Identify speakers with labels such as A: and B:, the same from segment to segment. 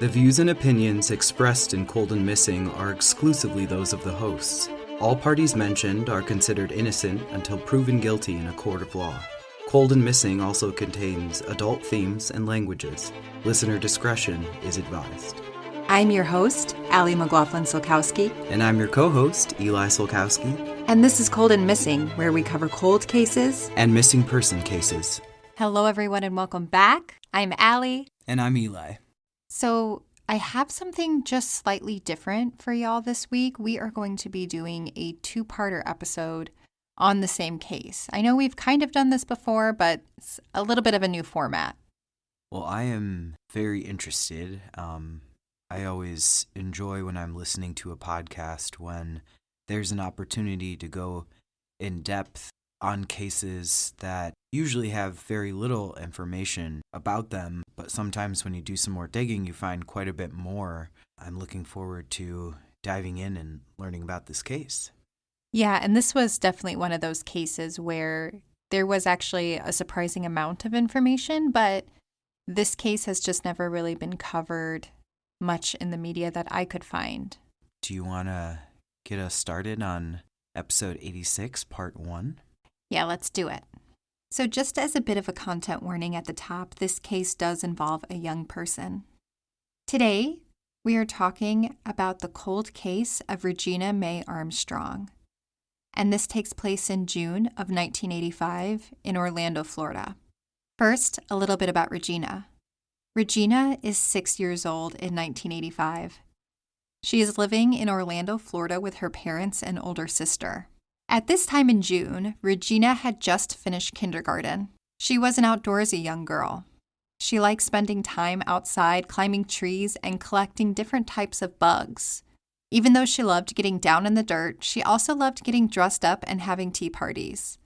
A: The views and opinions expressed in Cold and Missing are exclusively those of the hosts. All parties mentioned are considered innocent until proven guilty in a court of law. Cold and Missing also contains adult themes and languages. Listener discretion is advised.
B: I'm your host, Allie McLaughlin-Solkowski.
A: And I'm your co-host, Eli Solkowski.
B: And this is Cold and Missing, where we cover cold cases
A: and missing person cases.
B: Hello, everyone, and welcome back. I'm Allie.
A: And I'm Eli.
B: So I have something just slightly different for y'all this week. We are going to be doing a two-parter episode on the same case. I know we've kind of done this before, but it's a little bit of a new format.
A: Well, I am very interested. I always enjoy when I'm listening to a podcast when there's an opportunity to go in depth on cases that usually have very little information about them, but sometimes when you do some more digging, you find quite a bit more. I'm looking forward to diving in and learning about this case.
B: Yeah, and this was definitely one of those cases where there was actually a surprising amount of information, but this case has just never really been covered much in the media that I could find.
A: Do you want to get us started on episode 86, part 1?
B: Yeah, let's do it. So just as a bit of a content warning at the top, this case does involve a young person. Today, we are talking about the cold case of Regina Mae Armstrong. And this takes place in June of 1985 in Orlando, Florida. First, a little bit about Regina. Regina is 6 years old in 1985. She is living in Orlando, Florida with her parents and older sister. At this time in June, Regina had just finished kindergarten. She was an outdoorsy young girl. She liked spending time outside, climbing trees, and collecting different types of bugs. Even though she loved getting down in the dirt, she also loved getting dressed up and having tea parties.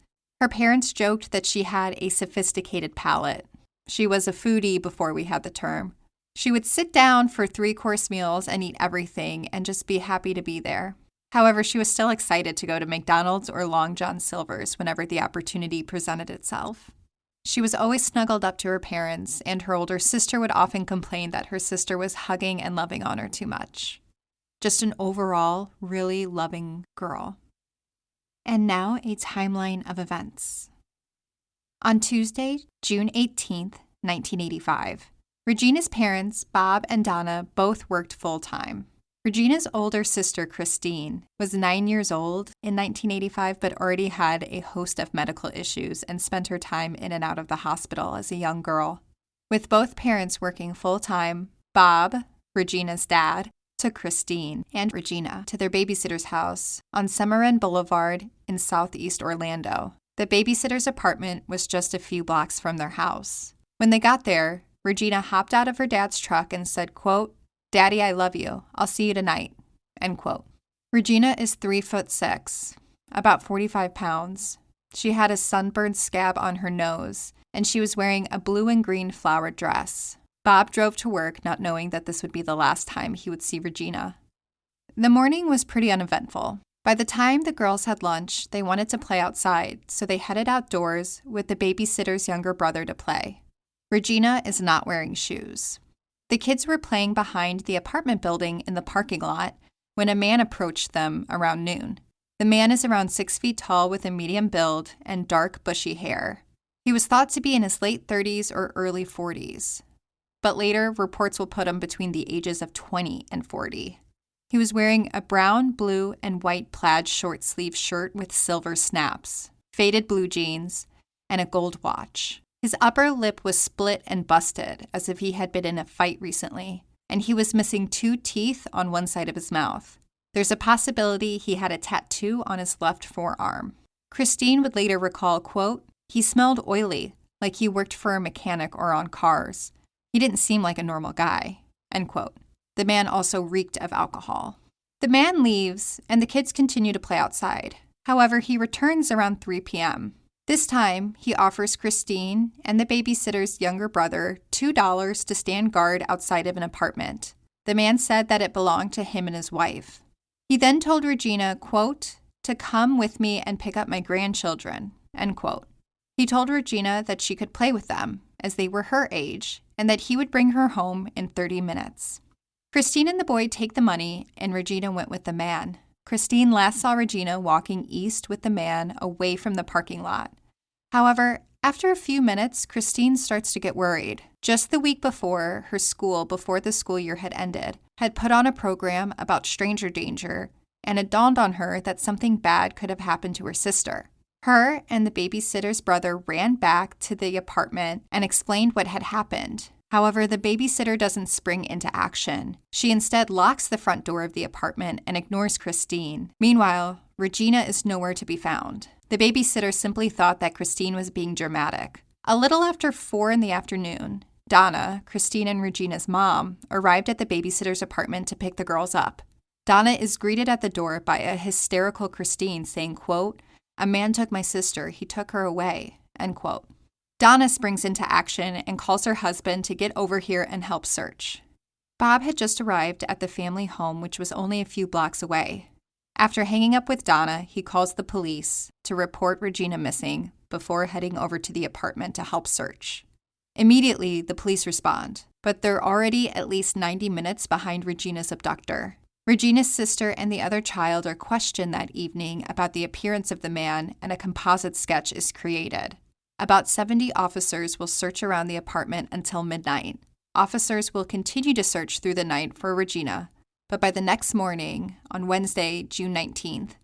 B: Her parents joked that she had a sophisticated palate. She was a foodie before we had the term. She would sit down for 3-course meals and eat everything and just be happy to be there. However, she was still excited to go to McDonald's or Long John Silver's whenever the opportunity presented itself. She was always snuggled up to her parents, and her older sister would often complain that her sister was hugging and loving on her too much. Just an overall really loving girl. And now a timeline of events. On Tuesday, June 18th, 1985, Regina's parents, Bob and Donna, both worked full-time. Regina's older sister, Christine, was 9 years old in 1985, but already had a host of medical issues and spent her time in and out of the hospital as a young girl. With both parents working full-time, Bob, Regina's dad, took Christine and Regina to their babysitter's house on Summerend Boulevard in southeast Orlando. The babysitter's apartment was just a few blocks from their house. When they got there, Regina hopped out of her dad's truck and said, quote, "Daddy, I love you. I'll see you tonight," end quote. Regina is 3'6", about 45 pounds. She had a sunburned scab on her nose, and she was wearing a blue and green flowered dress. Bob drove to work, not knowing that this would be the last time he would see Regina. The morning was pretty uneventful. By the time the girls had lunch, they wanted to play outside, so they headed outdoors with the babysitter's younger brother to play. Regina is not wearing shoes. The kids were playing behind the apartment building in the parking lot when a man approached them around noon. The man is around 6 feet tall with a medium build and dark, bushy hair. He was thought to be in his late 30s or early 40s, but later reports will put him between the ages of 20 and 40. He was wearing a brown, blue, and white plaid short-sleeved shirt with silver snaps, faded blue jeans, and a gold watch. His upper lip was split and busted, as if he had been in a fight recently, and he was missing 2 teeth on one side of his mouth. There's a possibility he had a tattoo on his left forearm. Christine would later recall, quote, "He smelled oily, like he worked for a mechanic or on cars. He didn't seem like a normal guy," end quote. The man also reeked of alcohol. The man leaves, and the kids continue to play outside. However, he returns around 3 p.m. This time, he offers Christine and the babysitter's younger brother $2 to stand guard outside of an apartment. The man said that it belonged to him and his wife. He then told Regina, quote, "to come with me and pick up my grandchildren," end quote. He told Regina that she could play with them, as they were her age, and that he would bring her home in 30 minutes. Christine and the boy take the money, and Regina went with the man. Christine last saw Regina walking east with the man away from the parking lot. However, after a few minutes, Christine starts to get worried. Just the week before, her school, before the school year had ended, had put on a program about stranger danger, and it dawned on her that something bad could have happened to her sister. Her and the babysitter's brother ran back to the apartment and explained what had happened. However, the babysitter doesn't spring into action. She instead locks the front door of the apartment and ignores Christine. Meanwhile, Regina is nowhere to be found. The babysitter simply thought that Christine was being dramatic. A little after 4 p.m, Donna, Christine and Regina's mom, arrived at the babysitter's apartment to pick the girls up. Donna is greeted at the door by a hysterical Christine saying, quote, "A man took my sister. He took her away," end quote. Donna springs into action and calls her husband to get over here and help search. Bob had just arrived at the family home, which was only a few blocks away. After hanging up with Donna, he calls the police to report Regina missing before heading over to the apartment to help search. Immediately, the police respond, but they're already at least 90 minutes behind Regina's abductor. Regina's sister and the other child are questioned that evening about the appearance of the man, and a composite sketch is created. About 70 officers will search around the apartment until midnight. Officers will continue to search through the night for Regina, but by the next morning, on Wednesday, June 19th,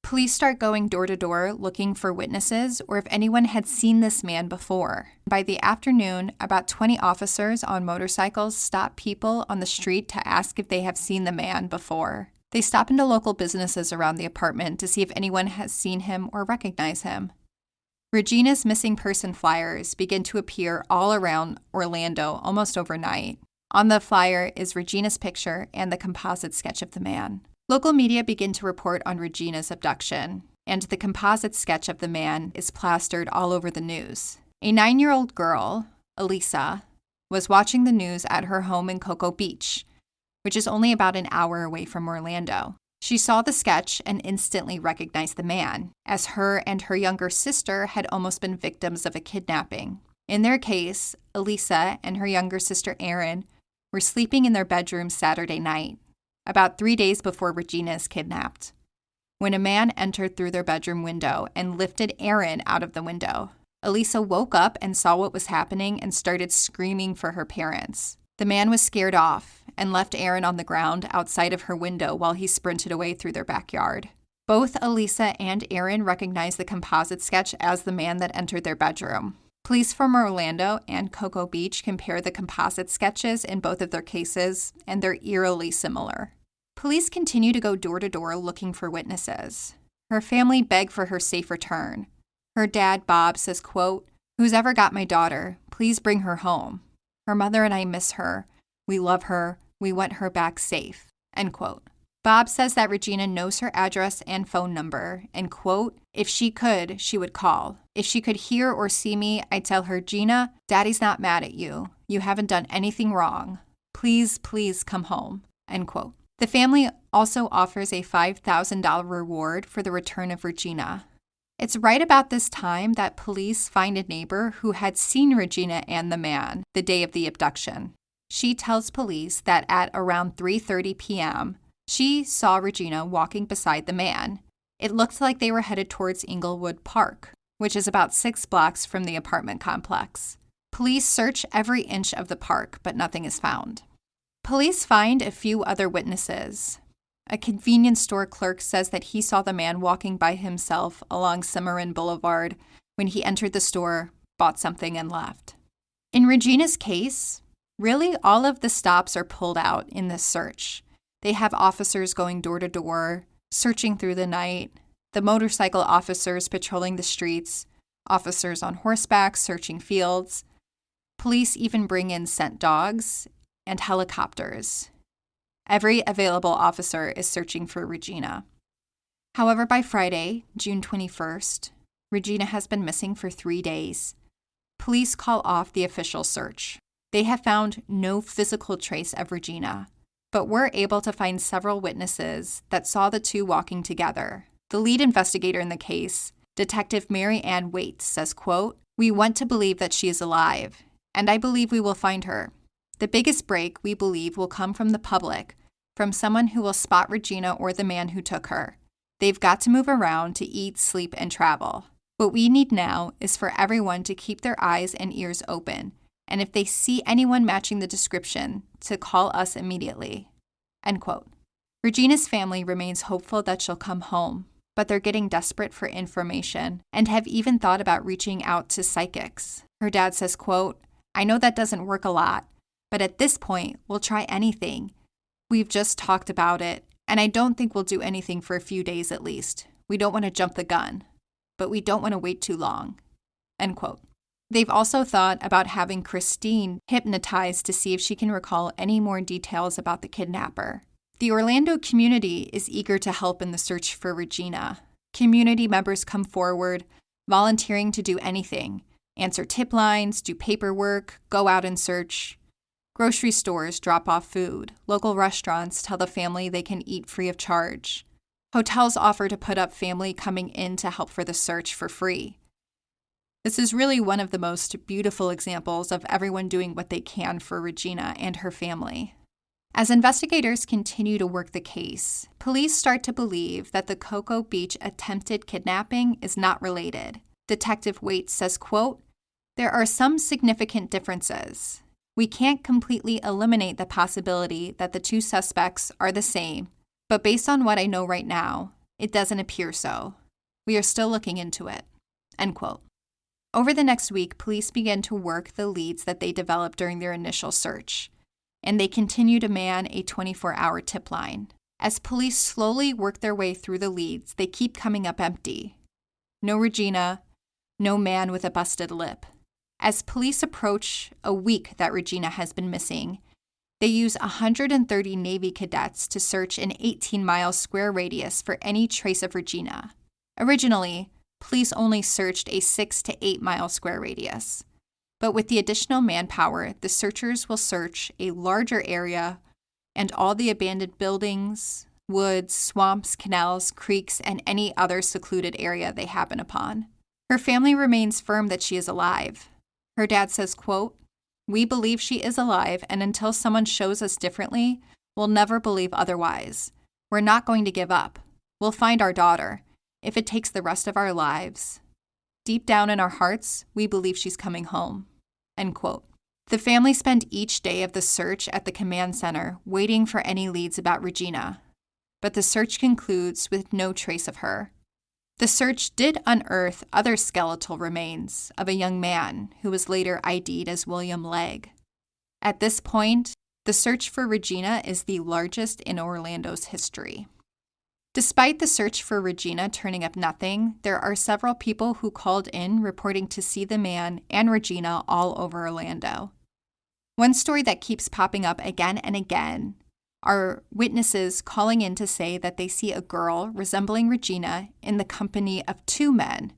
B: police start going door to door looking for witnesses or if anyone had seen this man before. By the afternoon, about 20 officers on motorcycles stop people on the street to ask if they have seen the man before. They stop into local businesses around the apartment to see if anyone has seen him or recognize him. Regina's missing person flyers begin to appear all around Orlando almost overnight. On the flyer is Regina's picture and the composite sketch of the man. Local media begin to report on Regina's abduction, and the composite sketch of the man is plastered all over the news. A 9-year-old girl, Elisa, was watching the news at her home in Cocoa Beach, which is only about an hour away from Orlando. She saw the sketch and instantly recognized the man, as her and her younger sister had almost been victims of a kidnapping. In their case, Elisa and her younger sister Erin were sleeping in their bedroom Saturday night, about 3 days before Regina is kidnapped, when a man entered through their bedroom window and lifted Erin out of the window. Elisa woke up and saw what was happening and started screaming for her parents. The man was scared off and left Erin on the ground outside of her window while he sprinted away through their backyard. Both Elisa and Erin recognized the composite sketch as the man that entered their bedroom. Police from Orlando and Cocoa Beach compare the composite sketches in both of their cases, and they're eerily similar. Police continue to go door to door looking for witnesses. Her family beg for her safe return. Her dad, Bob, says, quote, "Who's ever got my daughter, please bring her home. Her mother and I miss her. We love her. We want her back safe," end quote. Bob says that Regina knows her address and phone number, and, quote, "If she could, she would call. If she could hear or see me, I'd tell her, Gina, Daddy's not mad at you. You haven't done anything wrong. Please, please come home," end quote. The family also offers a $5,000 reward for the return of Regina. It's right about this time that police find a neighbor who had seen Regina and the man the day of the abduction. She tells police that at around 3:30 p.m., she saw Regina walking beside the man. It looked like they were headed towards Inglewood Park, which is about 6 blocks from the apartment complex. Police search every inch of the park, but nothing is found. Police find a few other witnesses. A convenience store clerk says that he saw the man walking by himself along Cimarron Boulevard when he entered the store, bought something, and left. In Regina's case, really all of the stops are pulled out in this search. They have officers going door to door, searching through the night, the motorcycle officers patrolling the streets, officers on horseback searching fields. Police even bring in scent dogs and helicopters. Every available officer is searching for Regina. However, by Friday, June 21st, Regina has been missing for 3 days. Police call off the official search. They have found no physical trace of Regina, but were able to find several witnesses that saw the two walking together. The lead investigator in the case, Detective Mary Ann Waite, says, quote, "We want to believe that she is alive, and I believe we will find her. The biggest break, we believe, will come from the public, from someone who will spot Regina or the man who took her. They've got to move around to eat, sleep, and travel. What we need now is for everyone to keep their eyes and ears open, and if they see anyone matching the description, to call us immediately." End quote. Regina's family remains hopeful that she'll come home, but they're getting desperate for information and have even thought about reaching out to psychics. Her dad says, quote, "I know that doesn't work a lot, but at this point, we'll try anything. We've just talked about it, and I don't think we'll do anything for a few days at least. We don't want to jump the gun, but we don't want to wait too long." End quote. They've also thought about having Christine hypnotized to see if she can recall any more details about the kidnapper. The Orlando community is eager to help in the search for Regina. Community members come forward, volunteering to do anything: answer tip lines, do paperwork, go out and search. Grocery stores drop off food. Local restaurants tell the family they can eat free of charge. Hotels offer to put up family coming in to help for the search for free. This is really one of the most beautiful examples of everyone doing what they can for Regina and her family. As investigators continue to work the case, police start to believe that the Cocoa Beach attempted kidnapping is not related. Detective Waits says, quote, "There are some significant differences. We can't completely eliminate the possibility that the two suspects are the same, but based on what I know right now, it doesn't appear so. We are still looking into it." End quote. Over the next week, police began to work the leads that they developed during their initial search, and they continue to man a 24-hour tip line. As police slowly work their way through the leads, they keep coming up empty. No Regina, no man with a busted lip. As police approach a week that Regina has been missing, they use 130 Navy cadets to search an 18-mile square radius for any trace of Regina. Originally, police only searched a 6 to 8 mile square radius. But with the additional manpower, the searchers will search a larger area and all the abandoned buildings, woods, swamps, canals, creeks, and any other secluded area they happen upon. Her family remains firm that she is alive. Her dad says, quote, "We believe she is alive, and until someone shows us differently, we'll never believe otherwise. We're not going to give up. We'll find our daughter, if it takes the rest of our lives. Deep down in our hearts, we believe she's coming home." End quote. The family spent each day of the search at the command center waiting for any leads about Regina, but the search concludes with no trace of her. The search did unearth other skeletal remains of a young man who was later ID'd as William Legg. At this point, the search for Regina is the largest in Orlando's history. Despite the search for Regina turning up nothing, there are several people who called in reporting to see the man and Regina all over Orlando. One story that keeps popping up again and again are witnesses calling in to say that they see a girl resembling Regina in the company of two men,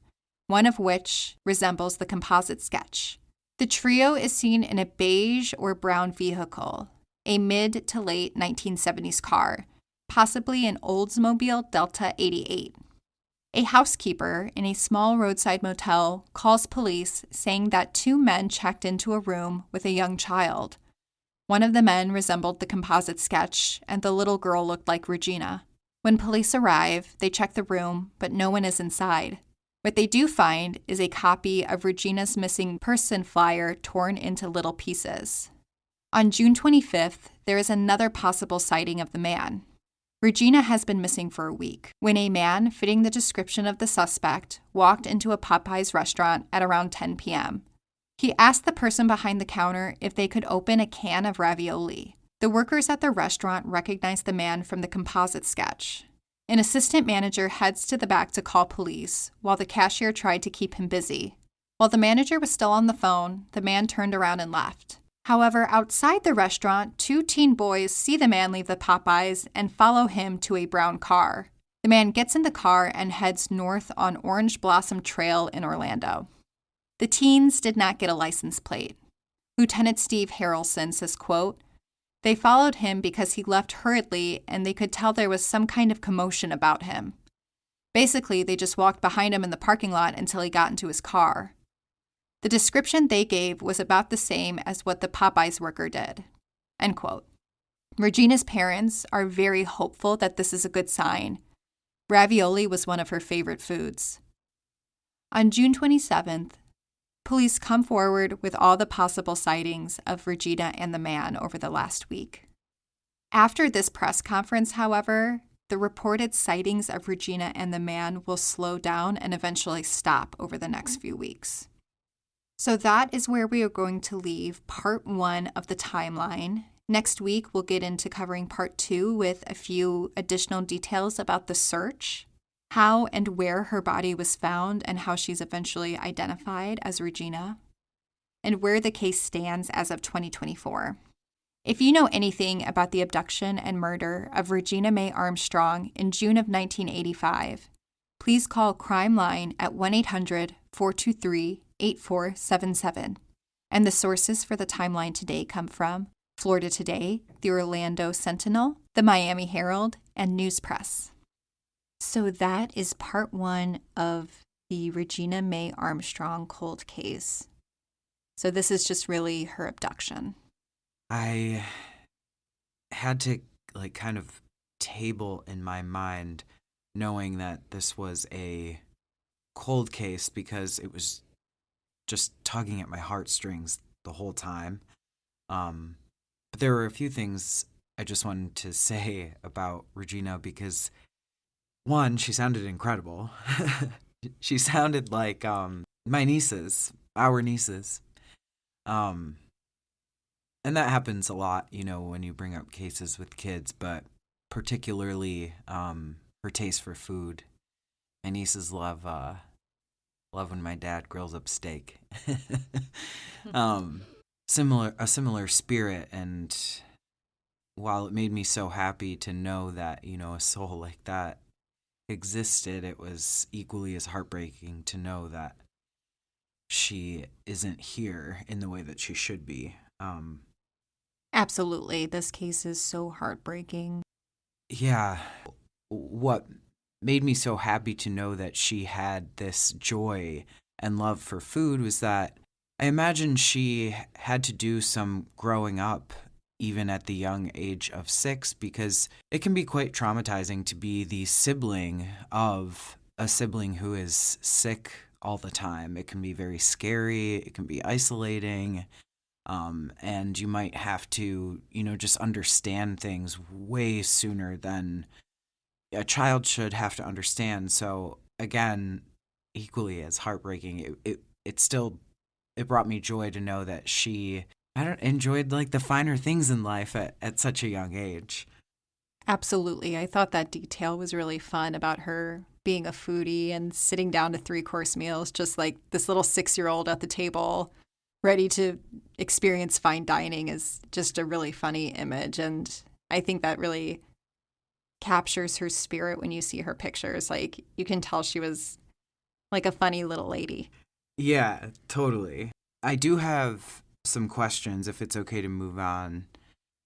B: one of which resembles the composite sketch. The trio is seen in a beige or brown vehicle, a mid to late 1970s car, possibly an Oldsmobile Delta 88. A housekeeper in a small roadside motel calls police saying that two men checked into a room with a young child. One of the men resembled the composite sketch, and the little girl looked like Regina. When police arrive, they check the room, but no one is inside. What they do find is a copy of Regina's missing person flyer torn into little pieces. On June 25th, there is another possible sighting of the man. Regina has been missing for a week, when a man fitting the description of the suspect walked into a Popeyes restaurant at around 10 p.m. He asked the person behind the counter if they could open a can of ravioli. The workers at the restaurant recognized the man from the composite sketch. An assistant manager heads to the back to call police, while the cashier tried to keep him busy. While the manager was still on the phone, the man turned around and left. However, outside the restaurant, two teen boys see the man leave the Popeyes and follow him to a brown car. The man gets in the car and heads north on Orange Blossom Trail in Orlando. The teens did not get a license plate. Lieutenant Steve Harrelson says, quote, "They followed him because he left hurriedly and they could tell there was some kind of commotion about him. Basically, they just walked behind him in the parking lot until he got into his car. The description they gave was about the same as what the Popeyes worker did. End quote. Regina's parents are very hopeful that this is a good sign. Ravioli was one of her favorite foods. On June 27th, police come forward with all the possible sightings of Regina and the man over the last week. After this press conference, however, the reported sightings of Regina and the man will slow down and eventually stop over the next few weeks. So that is where we are going to leave part 1 of the timeline. Next week, we'll get into covering part 2 with a few additional details about the search, how and where her body was found, and how she's eventually identified as Regina, and where the case stands as of 2024. If you know anything about the abduction and murder of Regina Mae Armstrong in June of 1985, please call Crime Line at 1-800-423-8477. And the sources for the timeline today come from Florida Today, the Orlando Sentinel, the Miami Herald, and News Press. So that is part 1 of the Regina Mae Armstrong cold case. So this is just really her abduction.
A: I had to kind of table in my mind knowing that this was a cold case because it was just tugging at my heartstrings the whole time. But there were a few things I just wanted to say about Regina because, one, she sounded incredible. She sounded like my nieces, our nieces. And that happens a lot, when you bring up cases with kids, but particularly her taste for food. My nieces love when my dad grills up steak. A similar spirit, and while it made me so happy to know that, a soul like that existed, it was equally as heartbreaking to know that she isn't here in the way that she should be.
B: Absolutely. This case is so heartbreaking.
A: Yeah. What made me so happy to know that she had this joy and love for food was that I imagine she had to do some growing up, even at the young age of 6, because it can be quite traumatizing to be the sibling of a sibling who is sick all the time. It can be very scary. It can be isolating. And you might have to, just understand things way sooner than a child should have to understand. So again, equally as heartbreaking, it brought me joy to know that she enjoyed the finer things in life at such a young age.
B: Absolutely. I thought that detail was really fun about her being a foodie and sitting down to 3-course meals, just like this little 6-year-old at the table, ready to experience fine dining is just a really funny image. And I think that really captures her spirit when you see her pictures. You can tell she was like a funny little lady.
A: Yeah, totally. I do have some questions, if it's okay to move on.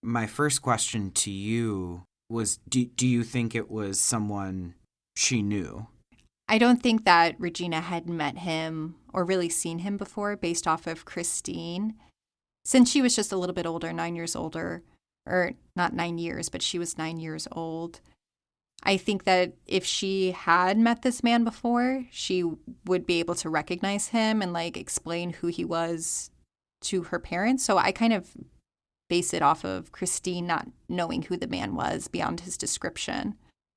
A: My first question to you was, do you think it was someone she knew?
B: I don't think that Regina had met him or really seen him before based off of Christine. Since she was just a little bit older, 9 years older, or not 9 years, but she was 9 years old. I think that if she had met this man before, she would be able to recognize him and explain who he was to her parents. So I kind of base it off of Christine not knowing who the man was beyond his description.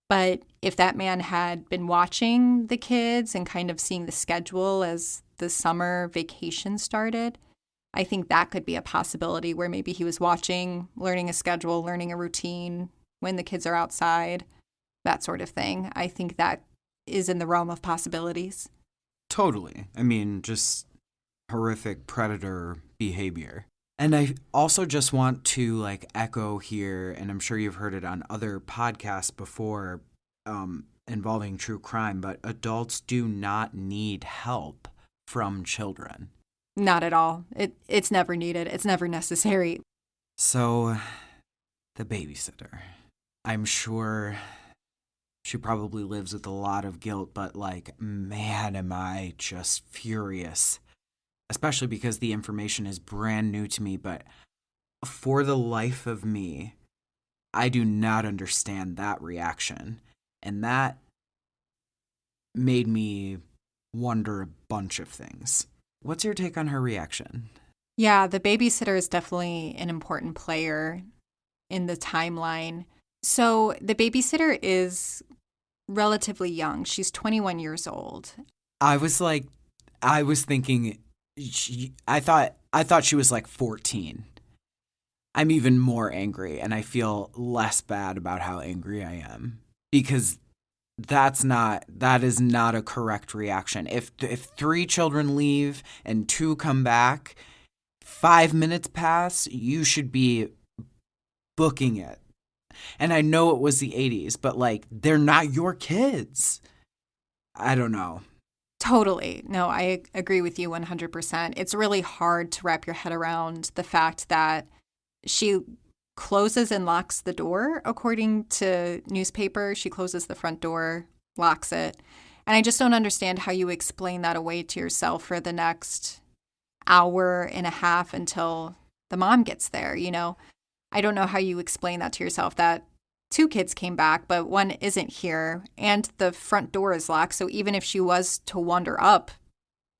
B: But if that man had been watching the kids and kind of seeing the schedule as the summer vacation started, I think that could be a possibility where maybe he was watching, learning a schedule, learning a routine when the kids are outside, that sort of thing. I think that is in the realm of possibilities.
A: Totally. I mean, just horrific predator behavior. And I also just want to echo here, and I'm sure you've heard it on other podcasts before involving true crime, but adults do not need help from children.
B: Not at all. It's never needed. It's never necessary.
A: So, the babysitter. I'm sure she probably lives with a lot of guilt, but man, am I just furious especially because the information is brand new to me, but for the life of me, I do not understand that reaction. And that made me wonder a bunch of things. What's your take on her reaction?
B: Yeah, the babysitter is definitely an important player in the timeline. So the babysitter is relatively young. She's 21 years old.
A: I was thinking, I thought she was like 14. I'm even more angry, and I feel less bad about how angry I am because that is not a correct reaction. If 3 children leave and 2 come back, 5 minutes pass, you should be booking it. And I know it was the 80s, but like they're not your kids. I don't know.
B: Totally. No, I agree with you 100%. It's really hard to wrap your head around the fact that she closes and locks the door. According to newspaper, she closes the front door, locks it. And I just don't understand how you explain that away to yourself for the next hour and a half until the mom gets there, you know? I don't know how you explain that to yourself that 2 kids came back, but one isn't here, and the front door is locked. So even if she was to wander up,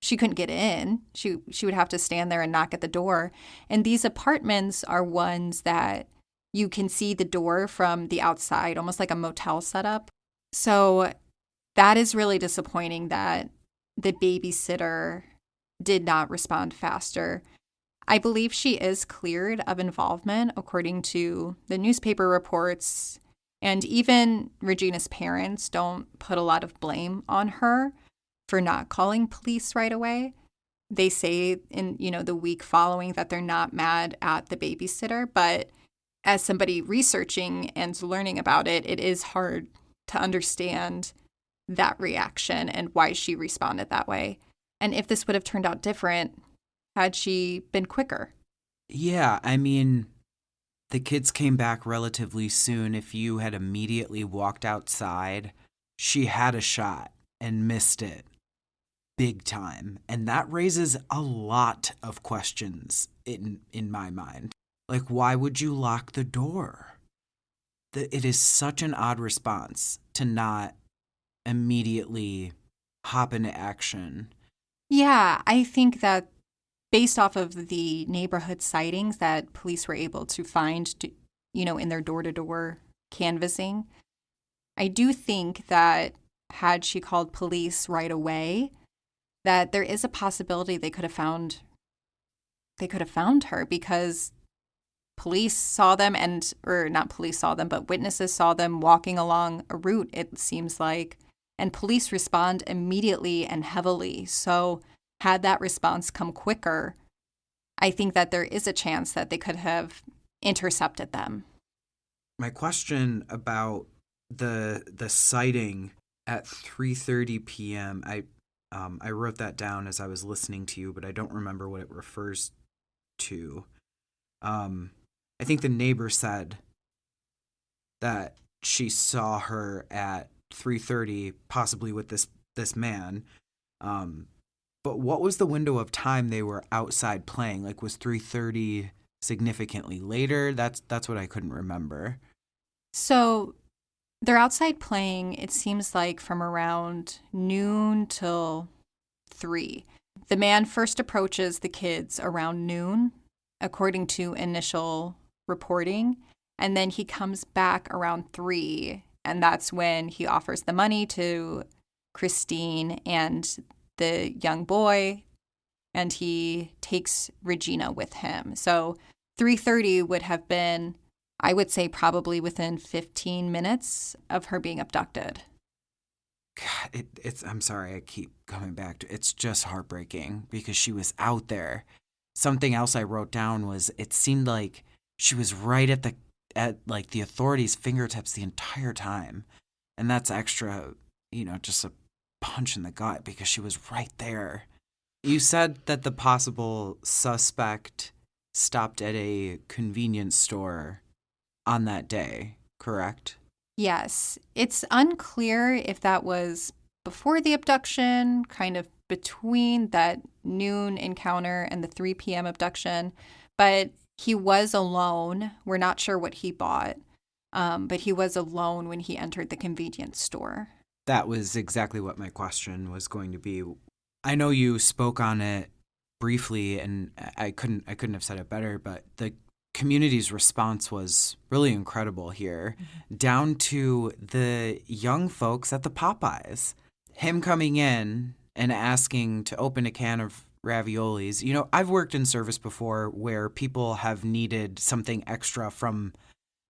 B: she couldn't get in. She would have to stand there and knock at the door. And these apartments are ones that you can see the door from the outside, almost like a motel setup. So that is really disappointing that the babysitter did not respond faster. I believe she is cleared of involvement, according to the newspaper reports. And even Regina's parents don't put a lot of blame on her for not calling police right away. They say in, the week following that they're not mad at the babysitter, but as somebody researching and learning about it, it is hard to understand that reaction and why she responded that way. And if this would have turned out different, had she been quicker?
A: Yeah, I mean, the kids came back relatively soon. If you had immediately walked outside, she had a shot and missed it big time. And that raises a lot of questions in my mind. Like, why would you lock the door? It is such an odd response to not immediately hop into action.
B: Yeah, I think that based off of the neighborhood sightings that police were able to find, in their door-to-door canvassing, I do think that had she called police right away, that there is a possibility they could have found her because police saw them or not police saw them, but witnesses saw them walking along a route, it seems like, and police respond immediately and heavily. So had that response come quicker, I think that there is a chance that they could have intercepted them.
A: My question about the sighting at 3:30 p.m. I wrote that down as I was listening to you, but I don't remember what it refers to. I think the neighbor said that she saw her at 3:30, possibly with this man. But what was the window of time they were outside playing? Like, was 3:30 significantly later? That's what I couldn't remember.
B: So they're outside playing, it seems like from around noon till 3. The man first approaches the kids around noon, according to initial reporting, and then he comes back around 3, and that's when he offers the money to Christine and the young boy, and he takes Regina with him. So 3:30 would have been, I would say, probably within 15 minutes of her being abducted.
A: God, I'm sorry, I keep coming back to it's just heartbreaking because she was out there. Something else I wrote down was it seemed like she was right at the authorities' fingertips the entire time. And that's extra, just a punch in the gut because she was right there. You said that the possible suspect stopped at a convenience store on that day, correct?
B: Yes. It's unclear if that was before the abduction, kind of between that noon encounter and the 3 p.m. abduction, but he was alone. We're not sure what he bought, but he was alone when he entered the convenience store.
A: That was exactly what my question was going to be. I know you spoke on it briefly, and I couldn't have said it better, but the community's response was really incredible here, down to the young folks at the Popeyes. Him coming in and asking to open a can of raviolis. You know, I've worked in service before where people have needed something extra from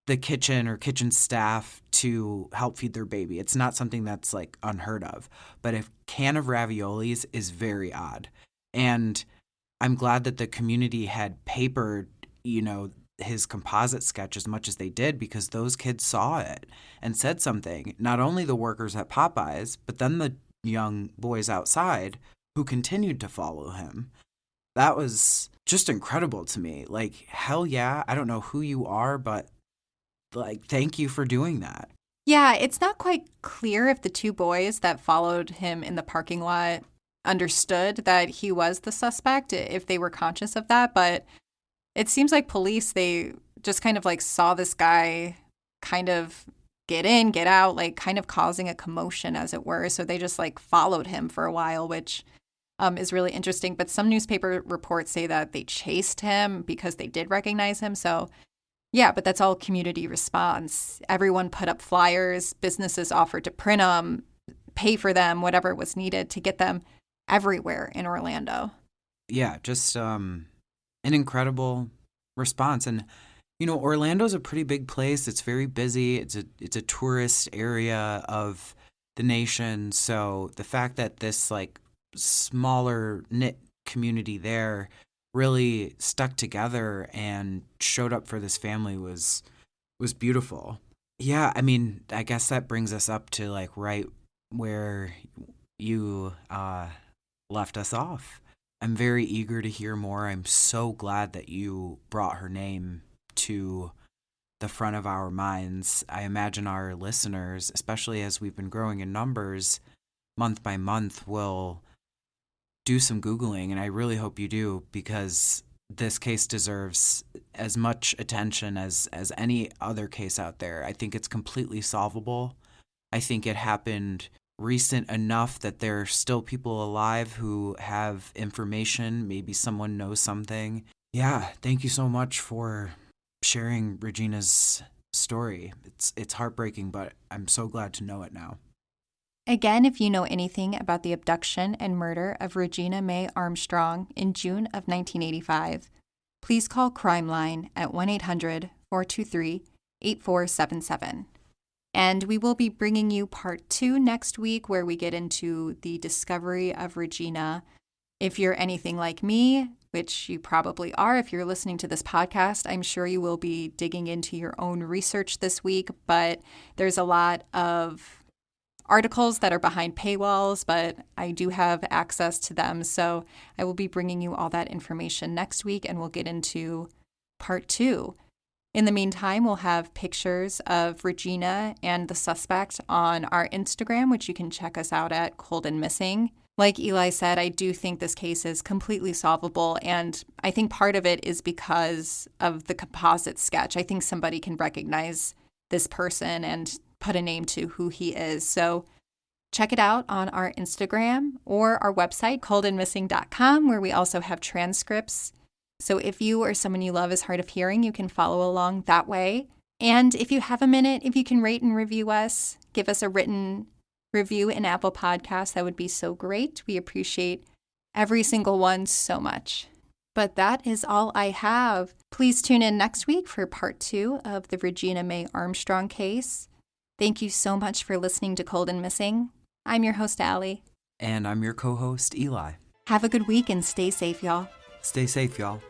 A: the kitchen or kitchen staff to help feed their baby. It's not something that's like unheard of, but a can of raviolis is very odd. And I'm glad that the community had papered, you know, his composite sketch as much as they did, because those kids saw it and said something. Not only the workers at Popeyes, but then the young boys outside who continued to follow him. That was just incredible to me. Like, hell yeah, I don't know who you are, but like, thank you for doing that.
B: Yeah, it's not quite clear if the two boys that followed him in the parking lot understood that he was the suspect, if they were conscious of that, but it seems like police, they just kind of like saw this guy kind of get in, get out, like kind of causing a commotion, as it were. So they just like followed him for a while, which is really interesting. But some newspaper reports say that they chased him because they did recognize him. So yeah, but that's all community response. Everyone put up flyers, businesses offered to print them, pay for them, whatever was needed to get them everywhere in Orlando.
A: Yeah, just an incredible response. And, you know, Orlando's a pretty big place. It's very busy. It's a tourist area of the nation. So the fact that this like smaller knit community there really stuck together and showed up for this family was beautiful. Yeah, I mean, I guess that brings us up to like right where you left us off. I'm very eager to hear more. I'm so glad that you brought her name to the front of our minds. I imagine our listeners, especially as we've been growing in numbers month by month, will do some Googling, and I really hope you do, because this case deserves as much attention as any other case out there. I think it's completely solvable. I think it happened recent enough that there are still people alive who have information. Maybe someone knows something. Yeah, thank you so much for sharing Regina's story. It's heartbreaking, but I'm so glad to know it now.
B: Again, if you know anything about the abduction and murder of Regina Mae Armstrong in June of 1985, please call Crime Line at 1-800-423-8477. And we will be bringing you part 2 next week, where we get into the discovery of Regina. If you're anything like me, which you probably are if you're listening to this podcast, I'm sure you will be digging into your own research this week, but there's a lot of articles that are behind paywalls, but I do have access to them. So I will be bringing you all that information next week, and we'll get into part 2. In the meantime, we'll have pictures of Regina and the suspect on our Instagram, which you can check us out at Cold and Missing. Like Eli said, I do think this case is completely solvable, and I think part of it is because of the composite sketch. I think somebody can recognize this person and put a name to who he is. So check it out on our Instagram or our website, coldandmissing.com, where we also have transcripts. So if you or someone you love is hard of hearing, you can follow along that way. And if you have a minute, if you can rate and review us, give us a written review in Apple Podcasts, that would be so great. We appreciate every single one so much. But that is all I have. Please tune in next week for part 2 of the Regina Mae Armstrong case. Thank you so much for listening to Cold and Missing. I'm your host, Allie.
A: And I'm your co-host, Eli.
B: Have a good week and stay safe, y'all.
A: Stay safe, y'all.